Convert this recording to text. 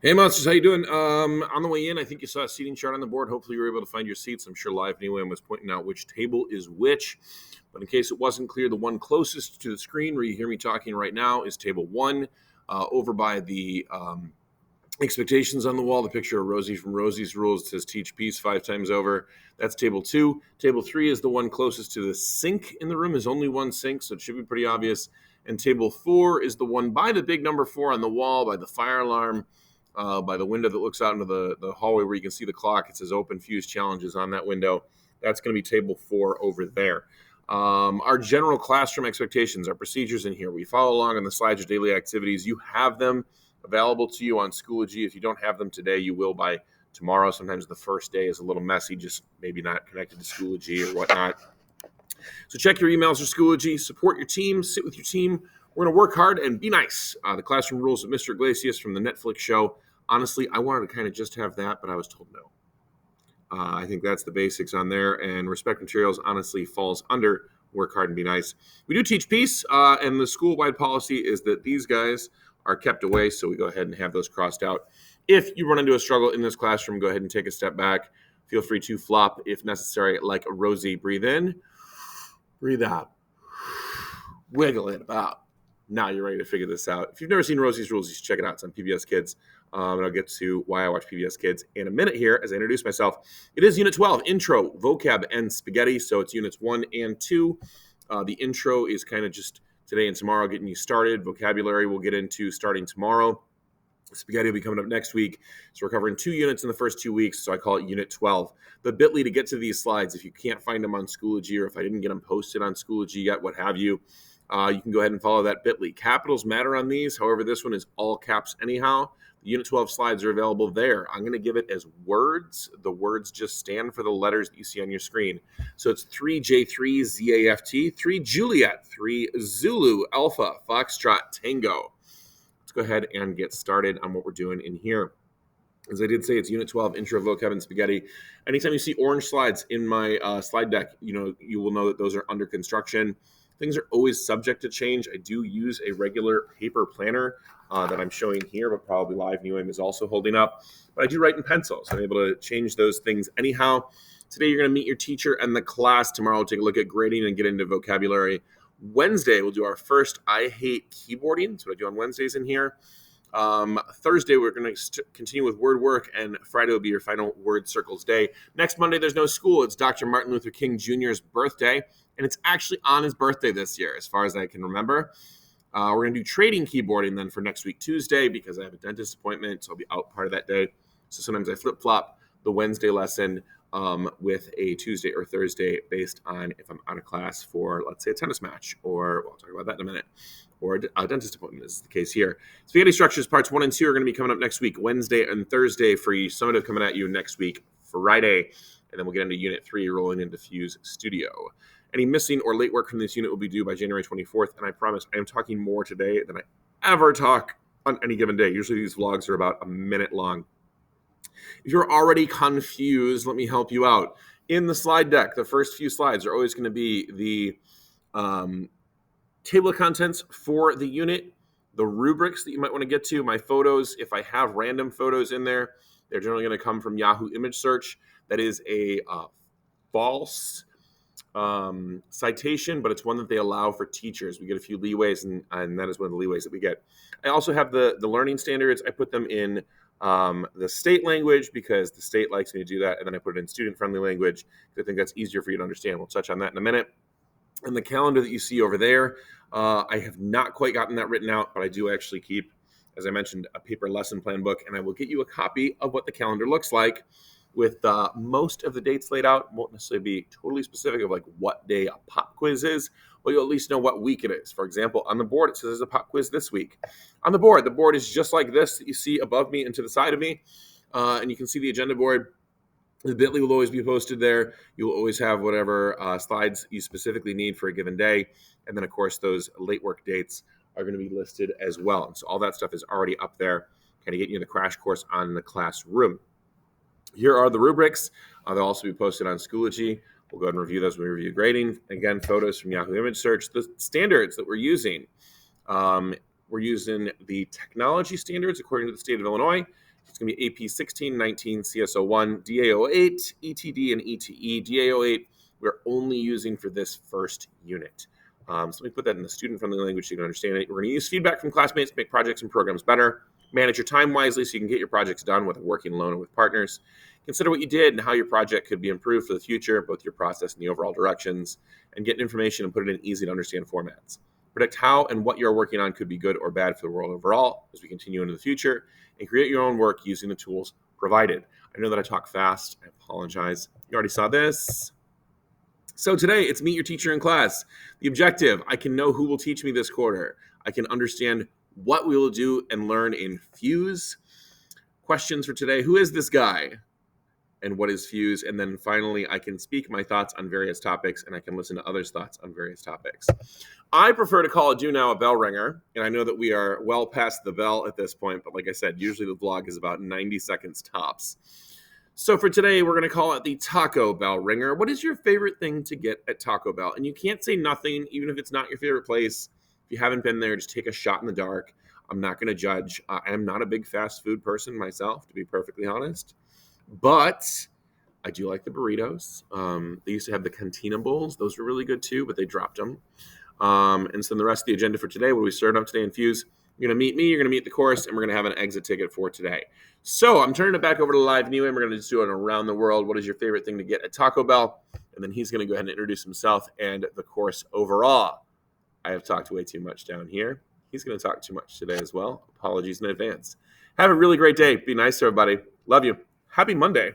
Hey monsters, how you doing? On the way in, I think you saw a seating chart on the board. Hopefully, you were able to find your seats. I'm sure Live Anyway was pointing out which table is which. But in case it wasn't clear, the one closest to the screen where you hear me talking right now is table one, over by the expectations on the wall. The picture of Rosie from Rosie's Rules. It says "Teach Peace" 5 times over. That's table two. Table three is the one closest to the sink in the room. There's only one sink, so it should be pretty obvious. And table four is the one by the big number four on the wall, by the fire alarm, by the window that looks out into the hallway where you can see the clock. It says "Open Fuse Challenges" on that window. That's going to be table four over there. Our general classroom expectations, our procedures in here. We follow along on the slides of daily activities. You have them available to you on Schoology. If you don't have them today, you will by tomorrow. Sometimes the first day is a little messy, just maybe not connected to Schoology or whatnot. So check your emails for Schoology, support your team, sit with your team. We're going to work hard and be nice. The classroom rules of Mr. Iglesias from the Netflix show. Honestly, I wanted to kind of just have that, but I was told no. I think that's the basics on there. And respect materials honestly falls under work hard and be nice. We do teach peace, and the school-wide policy is that these guys are kept away, so we go ahead and have those crossed out. If you run into a struggle in this classroom, go ahead and take a step back. Feel free to flop if necessary, like a Rosie. Breathe in, breathe out, wiggle it about. Now you're ready to figure this out. If you've never seen Rosie's Rules, you should check it out. It's on PBS Kids. And I'll get to why I watch PBS Kids in a minute here as I introduce myself. It is Unit 12, Intro, Vocab, and Spaghetti. So it's Units 1 and 2. The intro is kind of just today and tomorrow getting you started. Vocabulary we'll get into starting tomorrow. Spaghetti will be coming up next week. So we're covering 2 units in the first 2 weeks, so I call it Unit 12. The bit.ly to get to these slides, if you can't find them on Schoology or if I didn't get them posted on Schoology yet, what have you, you can go ahead and follow that bit.ly. Capitals matter on these. However, this one is all caps anyhow. The Unit 12 slides are available there. I'm going to give it as words. The words just stand for the letters that you see on your screen. So it's 3J3 ZAFT, 3 Juliet, 3 Zulu, Alpha, Foxtrot, Tango. Let's go ahead and get started on what we're doing in here. As I did say, it's Unit 12, Intro, Vocab, and Spaghetti. Anytime you see orange slides in my slide deck, you will know that those are under construction. Things are always subject to change. I do use a regular paper planner that I'm showing here, but probably Live New Aim is also holding up. But I do write in pencil, so I'm able to change those things anyhow. Today, you're going to meet your teacher and the class. Tomorrow, we'll take a look at grading and get into vocabulary. Wednesday, we'll do our first I Hate Keyboarding. That's what I do on Wednesdays in here. Thursday, we're going to continue with word work, and Friday will be your final word circles day. Next Monday, there's no school. It's Dr. Martin Luther King Jr.'s birthday, and it's actually on his birthday this year, as far as I can remember. We're going to do trading keyboarding then for next week, Tuesday, because I have a dentist appointment, so I'll be out part of that day. So sometimes I flip-flop the Wednesday lesson with a Tuesday or Thursday based on if I'm out of class for, let's say, a tennis match, or we'll talk about that in a minute, or a dentist appointment. This is the case here. Spaghetti Structures parts 1 and 2 are going to be coming up next week, Wednesday and Thursday. Free summative coming at you next week, Friday. And then we'll get into Unit 3, rolling into Fuse Studio. Any missing or late work from this unit will be due by January 24th. And I promise I am talking more today than I ever talk on any given day. Usually these vlogs are about a minute long. If you're already confused, let me help you out. In the slide deck, the first few slides are always going to be the table of contents for the unit, the rubrics that you might want to get to, my photos. If I have random photos in there, they're generally going to come from Yahoo Image Search. That is a false citation, but it's one that they allow for teachers. We get a few leeways, and that is one of the leeways that we get. I also have the learning standards. I put them in the state language because the state likes me to do that, and then I put it in student-friendly language because I think that's easier for you to understand. We'll touch on that in a minute. And the calendar that you see over there, I have not quite gotten that written out, but I do actually keep, as I mentioned, a paper lesson plan book, and I will get you a copy of what the calendar looks like with most of the dates laid out. Won't necessarily be totally specific of like what day a pop quiz is, but you'll at least know what week it is. For example, on the board, it says there's a pop quiz this week. On the board is just like this that you see above me and to the side of me, and you can see the agenda board. The bit.ly will always be posted there. You will always have whatever slides you specifically need for a given day. And then, of course, those late work dates are going to be listed as well. And so all that stuff is already up there, kind of getting you the crash course on the classroom. Here are the rubrics. They'll also be posted on Schoology. We'll go ahead and review those when we review grading. Again, photos from Yahoo Image Search. The standards that we're using the technology standards according to the state of Illinois. It's going to be AP 16, 19, CSO1, DAO8, ETD, and ETE. DAO8, we're only using for this first unit. So let me put that in the student-friendly language so you can understand it. We're going to use feedback from classmates to make projects and programs better. Manage your time wisely so you can get your projects done, whether working alone or with partners. Consider what you did and how your project could be improved for the future, both your process and the overall directions, and get information and put it in easy to understand formats. Predict how and what you're working on could be good or bad for the world overall as we continue into the future, and create your own work using the tools provided. I know that I talk fast. I apologize. You already saw this. So today, it's meet your teacher in class. The objective, I can know who will teach me this quarter. I can understand what we will do and learn in Fuse. Questions for today, who is this guy? And what is Fuse? And then finally, I can speak my thoughts on various topics, and I can listen to others' thoughts on various topics. I prefer to call a do now a bell ringer, and I know that we are well past the bell at this point, but like I said, usually the vlog is about 90 seconds tops. So for today, we're going to call it the Taco Bell ringer. What is your favorite thing to get at Taco Bell? And you can't say nothing, even if it's not your favorite place. If you haven't been there, just take a shot in the dark. I'm not going to judge. I am not a big fast food person myself, to be perfectly honest. But I do like the burritos. They used to have the Cantina Bowls. Those were really good too, but they dropped them. And so the rest of the agenda for today, what we started up today in Fuse, you're going to meet me, you're going to meet the course, and we're going to have an exit ticket for today. So I'm turning it back over to Live New, and we're going to just do it around the world. What is your favorite thing to get at Taco Bell? And then he's going to go ahead and introduce himself and the course overall. I have talked way too much down here. He's going to talk too much today as well. Apologies in advance. Have a really great day. Be nice to everybody. Love you. Happy Monday.